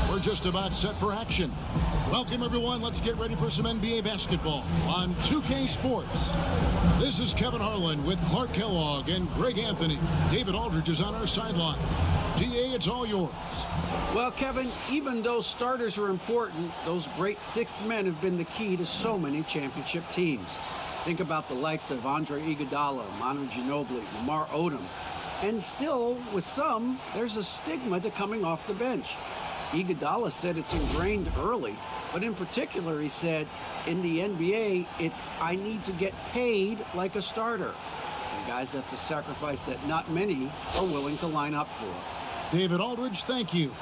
We're just about set for action. Welcome, everyone. Let's get ready for some NBA basketball on 2K Sports. This is Kevin Harlan with Clark Kellogg and Greg Anthony. David Aldridge is on our sideline. DA, it's all yours. Well, Kevin, even though starters are important, those great sixth men have been the key to so many championship teams. Think about the likes of Andre Iguodala, Manu Ginobili, Lamar Odom. And still, with some, there's a stigma to coming off the bench. Iguodala said it's ingrained early, but in particular, he said, in the NBA, it's I need to get paid like a starter. And guys, that's a sacrifice that not many are willing to line up for. David Aldridge, thank you.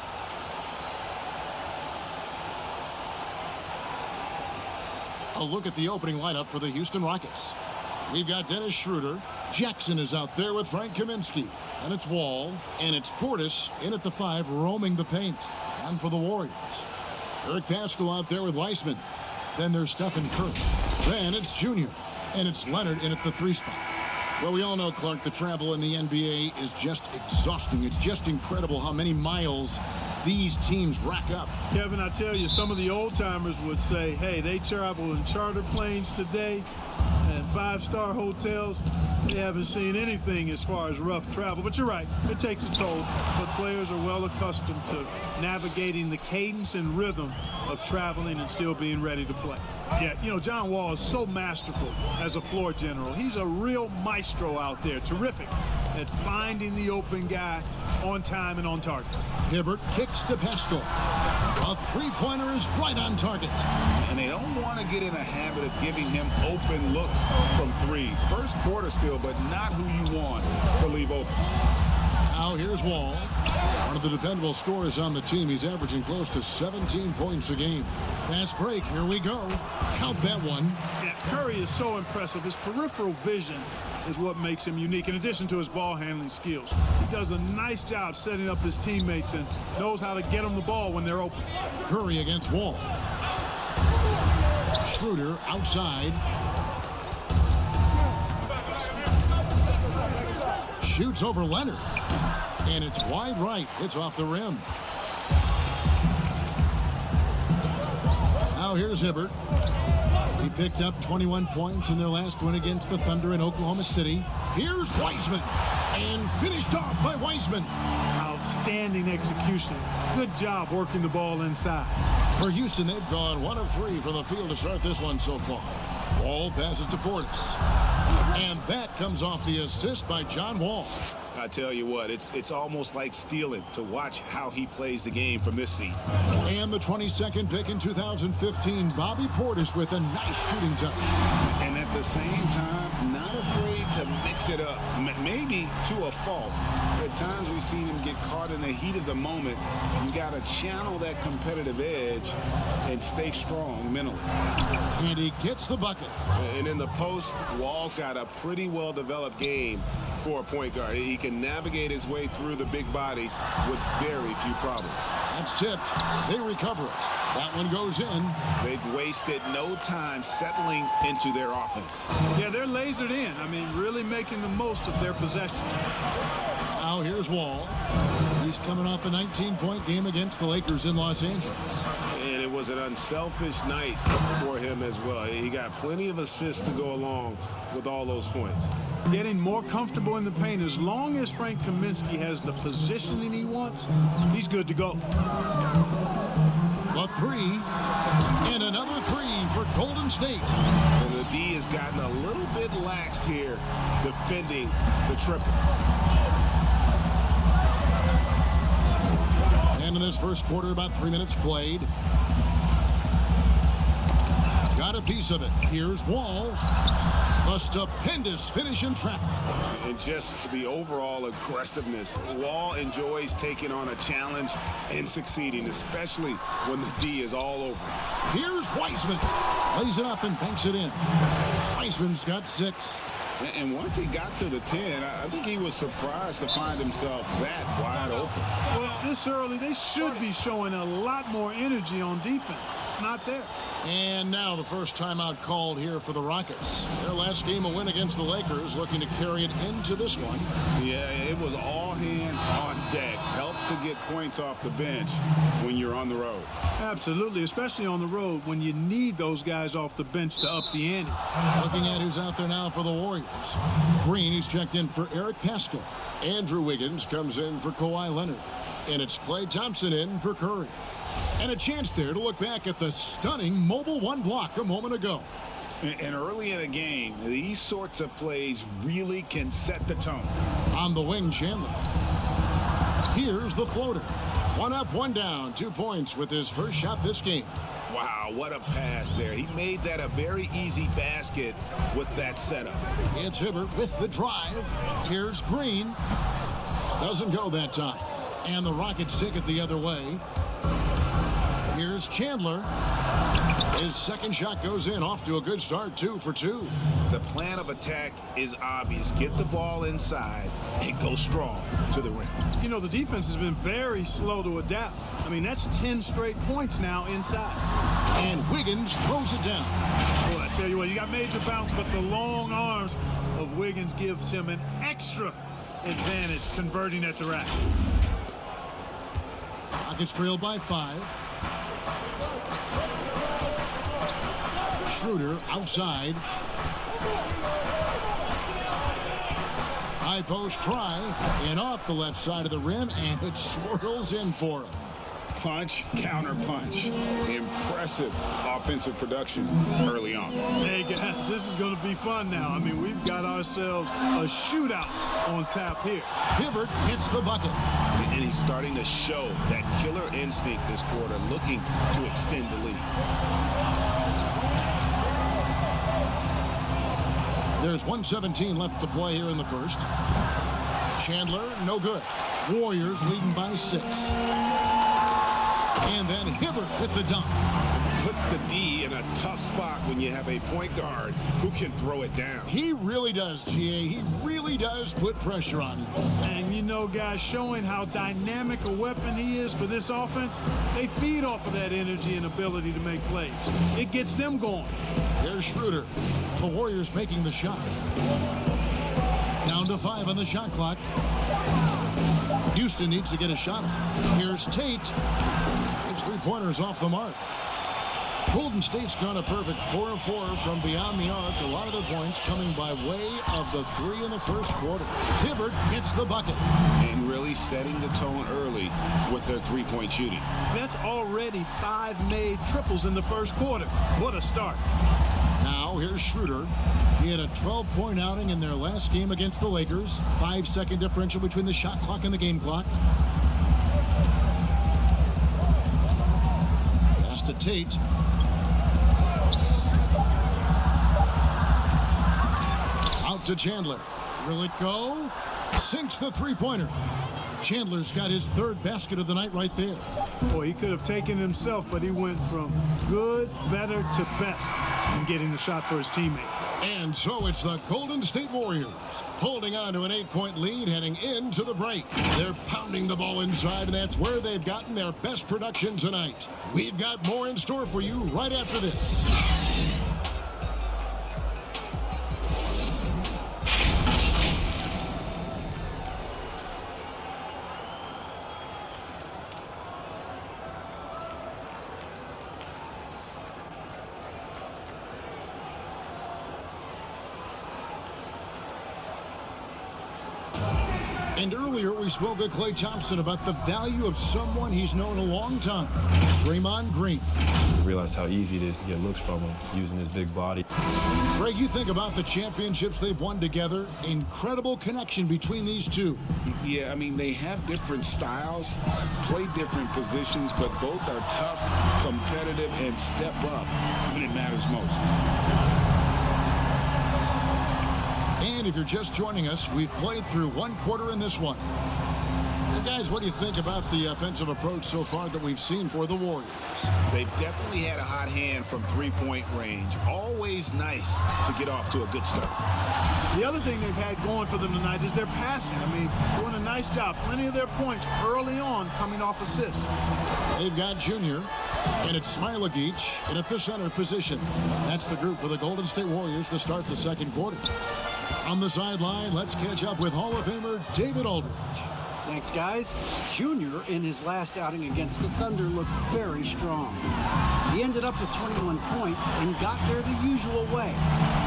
A look at the opening lineup for the Houston Rockets. We've got Dennis Schroeder. Jackson is out there with Frank Kaminsky. And it's Wall. And it's Portis in at the 5, roaming the paint. And for the Warriors, Eric Paschall out there with Weissman. Then there's Stephen Curry. Then it's Junior. And it's Leonard in at the 3 spot. Well, we all know, Clark, the travel in the NBA is just exhausting. It's just incredible how many miles these teams rack up. Kevin, I tell you, some of the old-timers would say, hey, they travel in charter planes today and 5-star hotels. They haven't seen anything as far as rough travel. But you're right, it takes a toll. But players are well accustomed to navigating the cadence and rhythm of traveling and still being ready to play. Yeah, you know, John Wall is so masterful as a floor general. He's a real maestro out there, terrific at finding the open guy on time and on target. Hibbert kicks to Paschall. A three-pointer is right on target. And they don't want to get in a habit of giving him open looks from 3. First quarter still, but not who you want to leave open. Now here's Wall. One of the dependable scorers on the team. He's averaging close to 17 points a game. Fast break. Here we go. Count that one. Yeah, Curry is so impressive. His peripheral vision is what makes him unique, in addition to his ball handling skills. He does a nice job setting up his teammates and knows how to get them the ball when they're open. Curry against Wall. Schroeder outside. Shoots over Leonard. And it's wide right. It's off the rim. Now here's Hibbert. He picked up 21 points in their last win against the Thunder in Oklahoma City. Here's Weissman. And finished off by Weissman. Outstanding execution. Good job working the ball inside. For Houston, they've gone 1 of 3 from the field to start this one so far. Wall passes to Portis. And that comes off the assist by John Wall. I tell you what, it's almost like stealing to watch how he plays the game from this seat. And the 22nd pick in 2015, Bobby Portis with a nice shooting touch. And at the same time, not afraid to mix it up, maybe to a fault. At times we've seen him get caught in the heat of the moment. You got to channel that competitive edge and stay strong mentally. And he gets the bucket. And in the post, Wall's got a pretty well-developed game for a point guard. He can navigate his way through the big bodies with very few problems. That's tipped. They recover it. That one goes in. They've wasted no time settling into their offense. Yeah, they're lasered in. I mean, really making the most of their possession. Now here's Wall. He's coming off a 19-point game against the Lakers in Los Angeles. And it was an unselfish night for him as well. He got plenty of assists to go along with all those points. Getting more comfortable in the paint. As long as Frank Kaminsky has the positioning he wants, he's good to go. The 3, and another 3 for Golden State. And the D has gotten a little bit laxed here, defending the triple. And in this first quarter, about 3 minutes played. Got a piece of it. Here's Wall. A stupendous finish in traffic. And just the overall aggressiveness. Wall enjoys taking on a challenge and succeeding, especially when the D is all over. Here's Weissman. Lays it up and banks it in. Weissman's got 6. And once he got to the 10, I think he was surprised to find himself that wide open. Well, this early, they should be showing a lot more energy on defense. It's not there. And now the first timeout called here for the Rockets. Their last game, a win against the Lakers, looking to carry it into this one. Yeah, it was all hands on deck. Helps to get points off the bench when you're on the road. Absolutely, especially on the road when you need those guys off the bench to up the ante. Looking at who's out there now for the Warriors. Green, he's checked in for Eric Paschall. Andrew Wiggins comes in for Kawhi Leonard. And it's Klay Thompson in for Curry. And a chance there to look back at the stunning mobile one block a moment ago. And early in the game, these sorts of plays really can set the tone. On the wing, Chandler. Here's the floater. 1 up, 1 down, 2 points with his first shot this game. Wow, what a pass there. He made that a very easy basket with that setup. It's Hibbert with the drive. Here's Green. Doesn't go that time. And the Rockets take it the other way. Here's Chandler. His second shot goes in, off to a good start, 2 for 2. The plan of attack is obvious. Get the ball inside and go strong to the rim. You know, the defense has been very slow to adapt. I mean, that's 10 straight points now inside. And Wiggins throws it down. Well, I tell you what, you got major bounce, but the long arms of Wiggins gives him an extra advantage converting at the rack. Rockets trail by 5. Schroeder outside. High post try, and off the left side of the rim, and it swirls in for him. Punch, counter punch. Impressive offensive production early on. Hey, guys, this is going to be fun now. I mean, we've got ourselves a shootout on tap here. Hibbert hits the bucket. And he's starting to show that killer instinct this quarter, looking to extend the lead. There's 1:17 left to play here in the first. Chandler, no good. Warriors leading by 6. And then Hibbert with the dunk. Puts the D in a tough spot when you have a point guard who can throw it down. He really does, GA. He really does put pressure on him. And you know, guys, showing how dynamic a weapon he is for this offense, they feed off of that energy and ability to make plays. It gets them going. Here's Schroeder. The Warriors making the shot. Down to 5 on the shot clock. Houston needs to get a shot. Here's Tate. His 3-pointers off the mark. Golden State's gone a perfect 4 of 4 from beyond the arc. A lot of their points coming by way of the 3 in the first quarter. Hibbert hits the bucket. And really setting the tone early with their 3-point shooting. That's already 5 made triples in the first quarter. What a start. Now here's Schroeder. He had a 12-point outing in their last game against the Lakers. 5-second differential between the shot clock and the game clock. Pass to Tate. Out to Chandler. Will it go? Sinks the 3-pointer. Chandler's got his 3rd basket of the night right there. Boy, he could have taken himself, but he went from good, better to best in getting the shot for his teammate. And so it's the Golden State Warriors holding on to an 8-point lead heading into the break. They're pounding the ball inside, and that's where they've gotten their best production tonight. We've got more in store for you right after this. And earlier we spoke with Klay Thompson about the value of someone he's known a long time, Draymond Green. I realized how easy it is to get looks from him using his big body. Greg, you think about the championships they've won together. Incredible connection between these two. Yeah, I mean, they have different styles, play different positions, but both are tough, competitive, and step up when it matters most. And if you're just joining us, we've played through 1 quarter in this one. And guys, what do you think about the offensive approach so far that we've seen for the Warriors? They've definitely had a hot hand from 3-point range. Always nice to get off to a good start. The other thing they've had going for them tonight is their passing. I mean, doing a nice job. Plenty of their points early on coming off assists. They've got Junior. And it's Smailagic in at the center position. That's the group for the Golden State Warriors to start the second quarter. On the sideline, let's catch up with Hall of Famer David Aldridge. Thanks, guys. Junior, in his last outing against the Thunder, looked very strong. He ended up with 21 points and got there the usual way,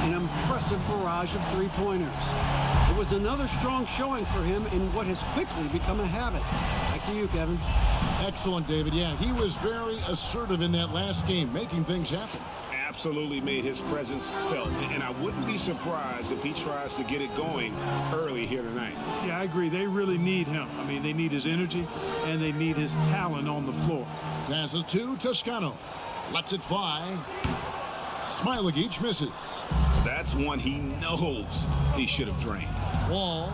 an impressive barrage of three-pointers. It was another strong showing for him in what has quickly become a habit. Back to you, Kevin. Excellent, David. Yeah, he was very assertive in that last game, making things happen. Absolutely made his presence felt, and I wouldn't be surprised if he tries to get it going early here tonight. Yeah, I agree. They really need him. I mean, they need his energy, and they need his talent on the floor. Passes to Toscano. Lets it fly. Smailagic misses. That's one he knows he should have drained. Wall.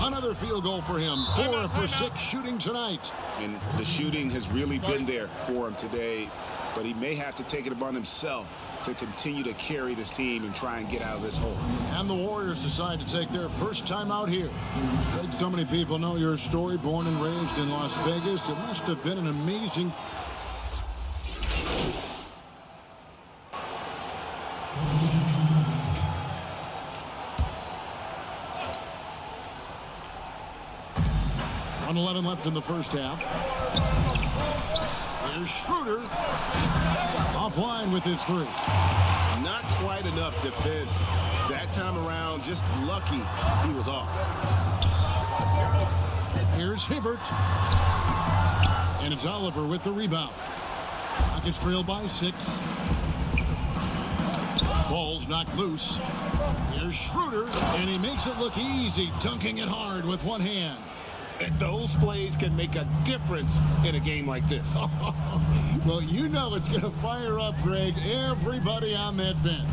Another field goal for him. 4 for 6 shooting tonight. And the shooting has really been there for him today, but he may have to take it upon himself to continue to carry this team and try and get out of this hole. And the Warriors decide to take their first time out here. Greg, so many people know your story. Born and raised in Las Vegas. It must have been an amazing... .11 left in the first half. Here's Schroeder. Offline with his three. Not quite enough defense that time around. Just lucky he was off. Here's Hibbert. And it's Oliver with the rebound. Rockets trail by 6. Ball's knocked loose. Here's Schroeder. And he makes it look easy, dunking it hard with one hand. And those plays can make a difference in a game like this. Well, you know it's going to fire up, Greg, everybody on that bench.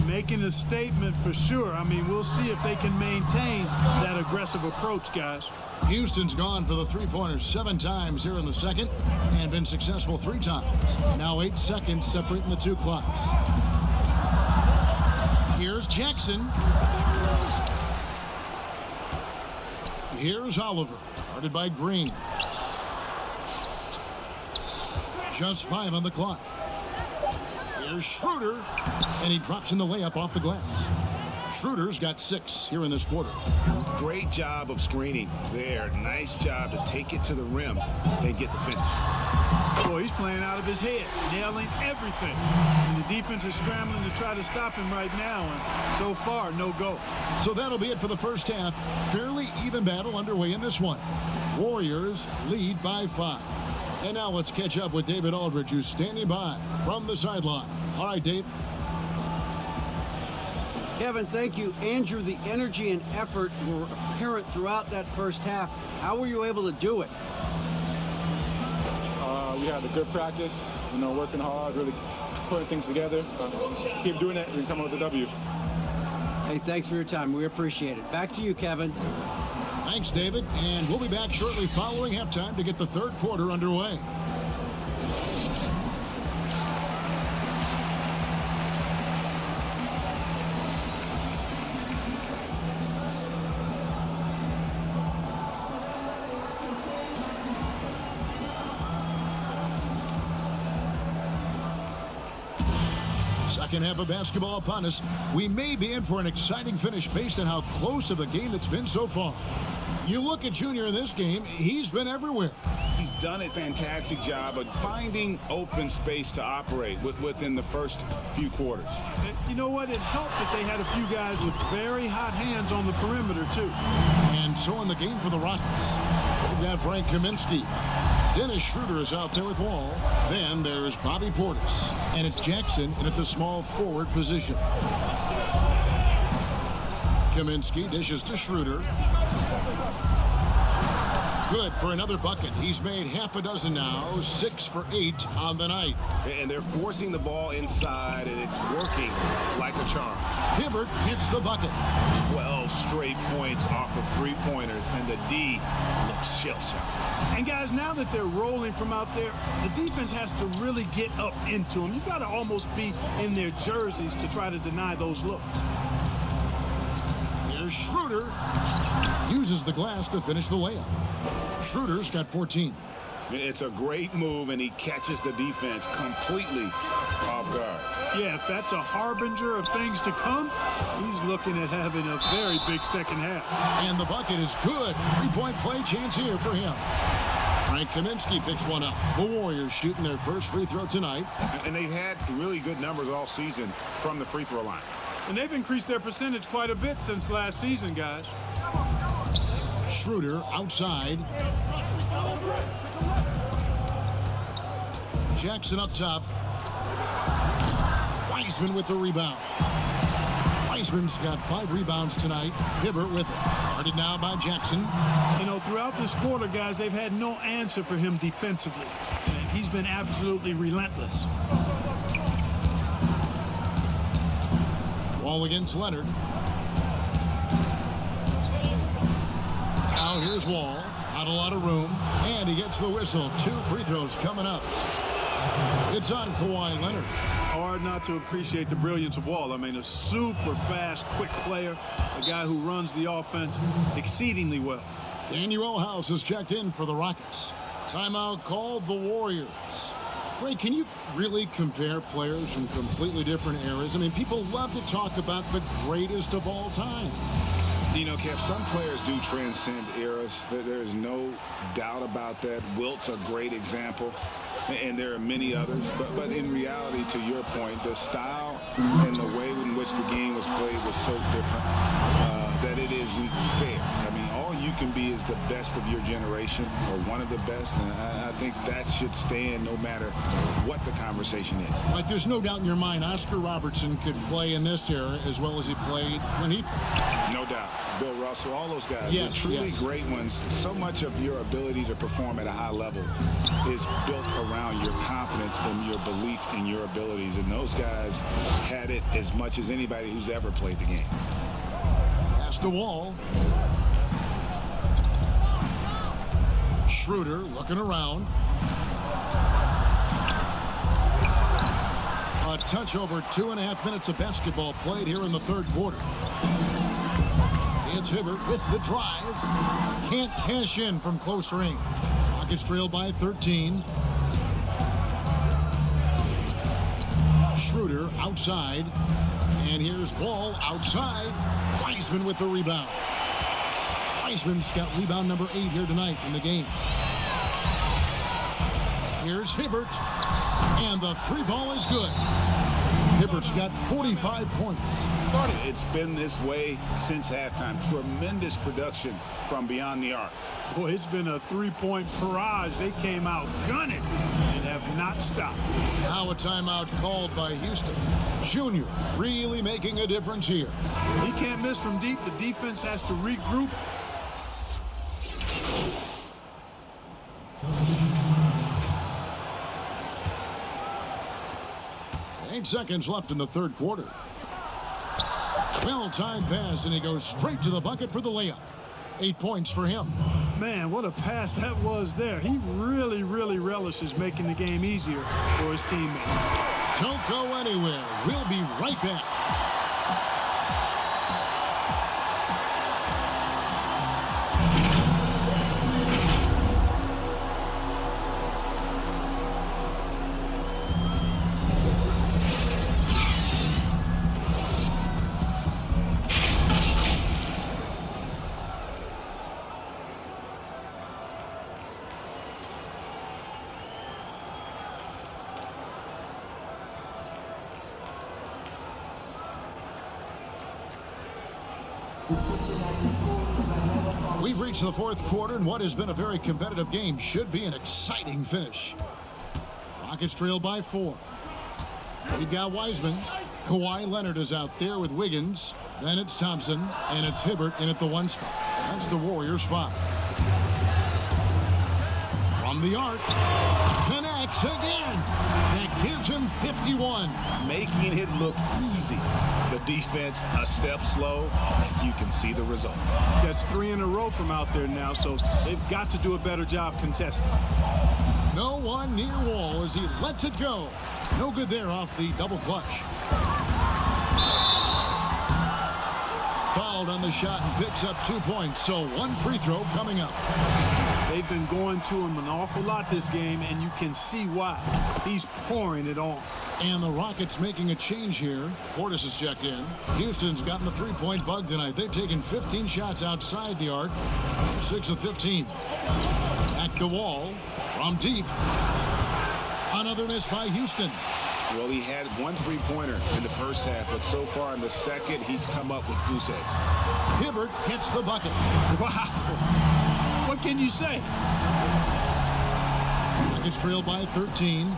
Making a statement for sure. I mean, we'll see if they can maintain that aggressive approach, guys. Houston's gone for the three-pointers 7 times here in the second and been successful 3 times. Now 8 seconds separating the 2 clocks. Here's Jackson. Here's Oliver, guarded by Green. Just 5 on the clock. Here's Schroeder, and he drops in the layup off the glass. Schroeder's got 6 here in this quarter. Great job of screening there. Nice job to take it to the rim and get the finish. Boy, he's playing out of his head, nailing everything. And the defense is scrambling to try to stop him right now, and so far, no go. So that'll be it for the first half. Fairly even battle underway in this one. Warriors lead by 5. And now let's catch up with David Aldridge, who's standing by from the sideline. All right, Dave. Kevin, thank you. Andrew, the energy and effort were apparent throughout that first half. How were you able to do it? We had a good practice, working hard, really putting things together. Keep doing that and come out with a W. Hey, thanks for your time. We appreciate it. Back to you, Kevin. Thanks, David. And we'll be back shortly following halftime to get the third quarter underway. Second half of basketball upon us. We may be in for an exciting finish based on how close of a game it's been so far. You look at Junior in this game, he's been everywhere. He's done a fantastic job of finding open space to operate within the first few quarters. You know what? It helped that they had a few guys with very hot hands on the perimeter, too. And so in the game for the Rockets, we've got Frank Kaminsky. Dennis Schroeder is out there with Wall. Then there's Bobby Portis. And it's Jackson in at the small forward position. Kaminsky dishes to Schroeder. Good for another bucket. He's made half a dozen now, 6 for 8 on the night. And they're forcing the ball inside, and it's working like a charm. Hibbert hits the bucket. 12 straight points off of three-pointers, and the D looks shell-shocked. And guys, now that they're rolling from out there, the defense has to really get up into them. You've got to almost be in their jerseys to try to deny those looks. Here's Schroeder. Uses the glass to finish the layup. Schroeder's got 14. It's a great move, and he catches the defense completely off guard. Yeah, if that's a harbinger of things to come, he's looking at having a very big second half. And the bucket is good. Three-point play chance here for him. Frank Kaminsky picks one up. The Warriors shooting their first free throw tonight. And they've had really good numbers all season from the free throw line. And they've increased their percentage quite a bit since last season, guys. Schroeder outside. Jackson up top. Wiseman with the rebound. Wiseman's got 5 rebounds tonight. Hibbert with it. Guarded now by Jackson. You know, throughout this quarter, guys, they've had no answer for him defensively. And he's been absolutely relentless. Wall against Leonard. Now here's Wall. Not a lot of room. And he gets the whistle. 2 free throws coming up. It's on Kawhi Leonard. Hard not to appreciate the brilliance of Wall. I mean, a super fast, quick player. A guy who runs the offense exceedingly well. Daniel House has checked in for the Rockets. Timeout called the Warriors. Greg, can you really compare players from completely different eras? I mean, people love to talk about the greatest of all time. You know, Kev, some players do transcend eras. There is no doubt about that. Wilt's a great example, and there are many others. But in reality, to your point, the style and the way in which the game was played was so different that it isn't fair. I mean, all you can be is the best of your generation or one of the best, and I think that should stand no matter what the conversation is. Like, there's no doubt in your mind Oscar Robertson could play in this era as well as he played when he played. No doubt. Bill Russell, all those guys, yes, the truly yes. great ones. So much of your ability to perform at a high level is built around your confidence and your belief in your abilities, and those guys had it as much as anybody who's ever played the game. Pass the Wall. Schroeder looking around. A touch over 2.5 minutes of basketball played here in the third quarter. It's Hibbert with the drive. Can't cash in from close range. Rockets trail by 13. Schroeder outside. And here's Wall outside. Wiseman with the rebound. Wiseman's got rebound number 8 here tonight in the game. Here's Hibbert. And the 3 ball is good. Hibbert's got 45 points. It's been this way since halftime. Tremendous production from beyond the arc. Boy, it's been a 3-point barrage. They came out gunning and have not stopped. Now a timeout called by Houston. Junior really making a difference here. He can't miss from deep. The defense has to regroup. Eight seconds left in the third quarter. Well-timed pass, and he goes straight to the bucket for the layup. 8 points for him. Man, what a pass that was there. He really, really relishes making the game easier for his teammates. Don't go anywhere. We'll be right back. We've reached the fourth quarter, and what has been a very competitive game should be an exciting finish. Rockets trail by 4. We've got Wiseman. Kawhi Leonard is out there with Wiggins. Then it's Thompson, and it's Hibbert in at the 1 spot. That's the Warriors' 5. From the arc, connects again. That gives him 51. Making it look easy. The defense a step slow, and you can see the results. That's 3 in a row from out there now, so they've got to do a better job contesting. No one near Wall as he lets it go. No good there off the double clutch. Fouled on the shot and picks up 2 points, so 1 free throw coming up. They've been going to him an awful lot this game, and you can see why. He's pouring it on. And the Rockets making a change here. Portis has checked in. Houston's gotten the three-point bug tonight. They've taken 15 shots outside the arc. 6 of 15. Back to Wall from deep. Another miss by Houston. Well, he had one three-pointer in the first half, but so far in the second, he's come up with goose eggs. Hibbert hits the bucket. Wow. What can you say? Rockets trail by 13.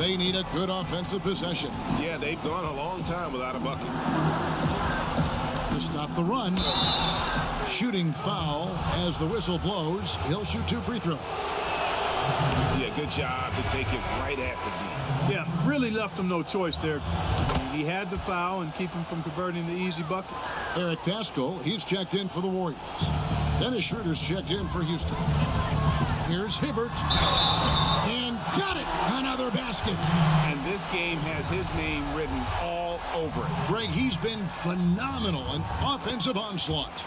They need a good offensive possession. Yeah, they've gone a long time without a bucket. To stop the run. Shooting foul as the whistle blows. He'll shoot 2 free throws. Yeah, good job to take it right at the D. Yeah, really left him no choice there. He had to foul and keep him from converting the easy bucket. Eric Pascal, he's checked in for the Warriors. Dennis Schroeder's checked in for Houston. Here's Hibbert. And got it! Another basket. And this game has his name written all over it. Greg, he's been phenomenal. An offensive onslaught.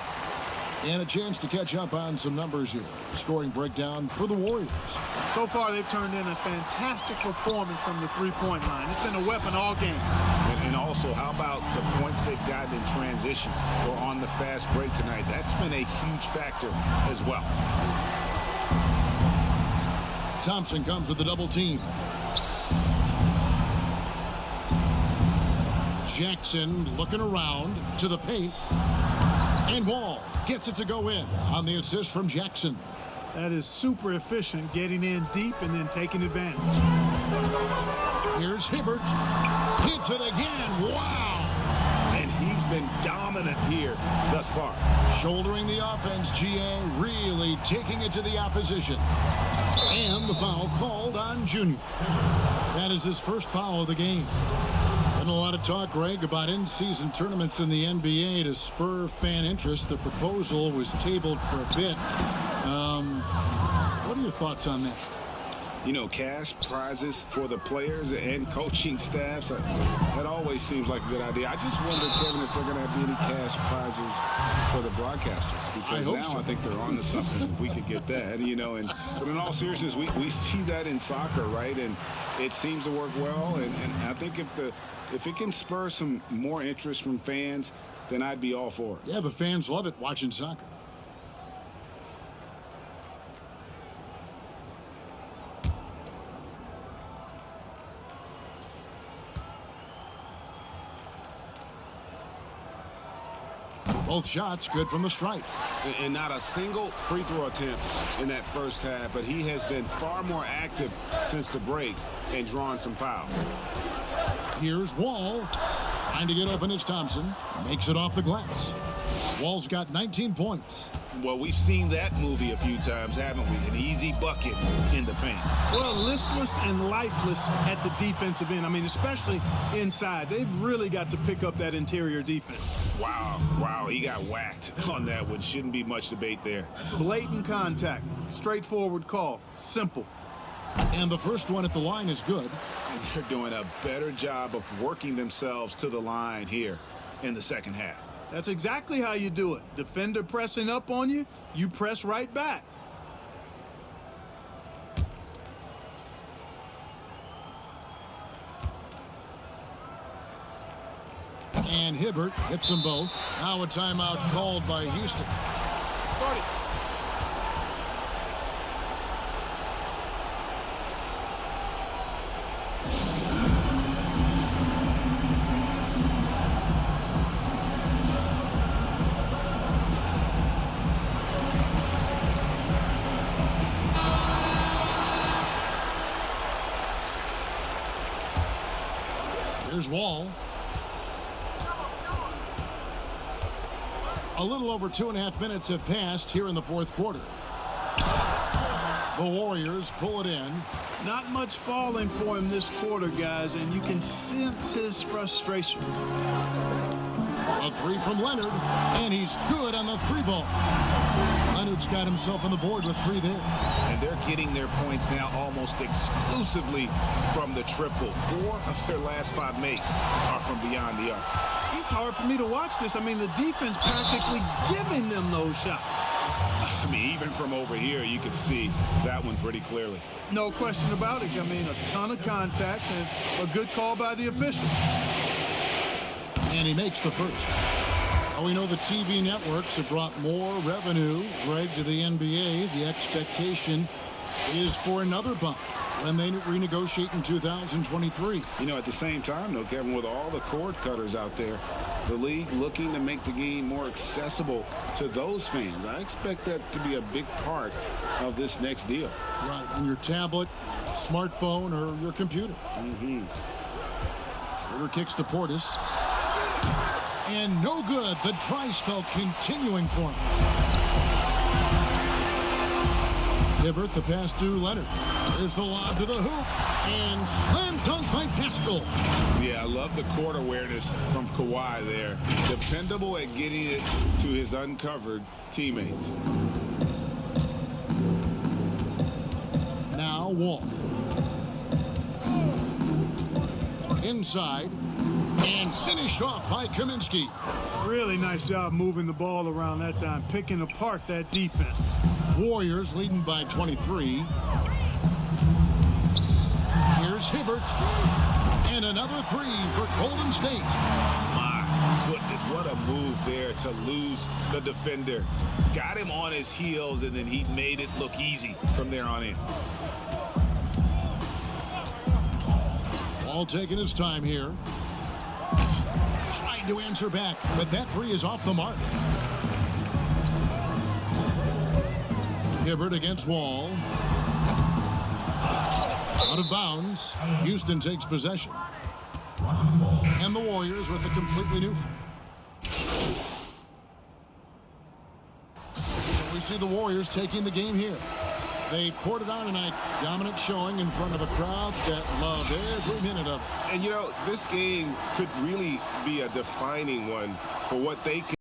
And a chance to catch up on some numbers here. Scoring breakdown for the Warriors. So far, they've turned in a fantastic performance from the three-point line. It's been a weapon all game. And also, how about the points they've gotten in transition or on the fast break tonight? That's been a huge factor as well. Thompson comes with the double team. Jackson looking around to the paint. And Wall gets it to go in on the assist from Jackson. That is super efficient, getting in deep and then taking advantage. Here's Hibbert. Hits it again. Wow. And he's been dominant here thus far. Shouldering the offense, GA really taking it to the opposition. And the foul called on Junior. That is his first foul of the game. And a lot of talk, Greg, about in-season tournaments in the NBA to spur fan interest. The proposal was tabled for a bit. What are your thoughts on that? You know, cash prizes for the players and coaching staffs. That always seems like a good idea. I just wonder, Kevin, if they're going to have any cash prizes for the broadcasters. Because now I think they're on to something if we could get that, you know. But in all seriousness, we see that in soccer, right? And it seems to work well. And I think if it can spur some more interest from fans, then I'd be all for it. Yeah, the fans love it watching soccer. Both shots good from the stripe. And not a single free throw attempt in that first half, but he has been far more active since the break and drawn some fouls. Here's Wall. Trying to get open is Thompson. Makes it off the glass. Wall's got 19 points. Well, we've seen that movie a few times, haven't we? An easy bucket in the paint. Well, listless and lifeless at the defensive end. I mean, especially inside. They've really got to pick up that interior defense. Wow, he got whacked on that one. Shouldn't be much debate there. Blatant contact. Straightforward call. Simple. And the first one at the line is good. And they're doing a better job of working themselves to the line here in the second half. That's exactly how you do it. Defender pressing up on you, you press right back. And Hibbert hits them both. Now a timeout called by Houston. 40. Here's Wall. A little over 2.5 minutes have passed here in the fourth quarter. The Warriors pull it in. Not much falling for him this quarter, guys, and you can sense his frustration. A three from Leonard, and he's good on the three ball. Leonard's got himself on the board with 3 there. And they're getting their points now almost exclusively from the triple. 4 of their last 5 makes are from beyond the arc. It's hard for me to watch this. I mean, the defense practically giving them those shots. I mean, even from over here, you could see that one pretty clearly. No question about it. I mean, a ton of contact and a good call by the official. And he makes the first. Well, we know the TV networks have brought more revenue, Greg, to the NBA. The expectation is for another bump when they renegotiate in 2023. You know, at the same time, though, Kevin, with all the cord cutters out there, the league looking to make the game more accessible to those fans. I expect that to be a big part of this next deal. Right, on your tablet, smartphone, or your computer. Schroeder kicks to Portis. And no good. The dry spell continuing for him. Hibbert, the pass to Leonard. There's the lob to the hoop. And slam dunk by Pascal. Yeah, I love the court awareness from Kawhi there. Dependable at getting it to his uncovered teammates. Now Wall. Inside. And finished off by Kaminsky. Really nice job moving the ball around that time, picking apart that defense. Warriors leading by 23. Here's Hibbert. And another three for Golden State. My goodness, what a move there to lose the defender. Got him on his heels, and then he made it look easy from there on in. Ball taking his time here. Trying to answer back, but that three is off the mark. Hibbert against Wall. Out of bounds. Houston takes possession. And the Warriors with a completely new. So we see the Warriors taking the game here. They poured it on tonight. Dominant showing in front of a crowd that loved every minute of it. And, you know, this game could really be a defining one for what they can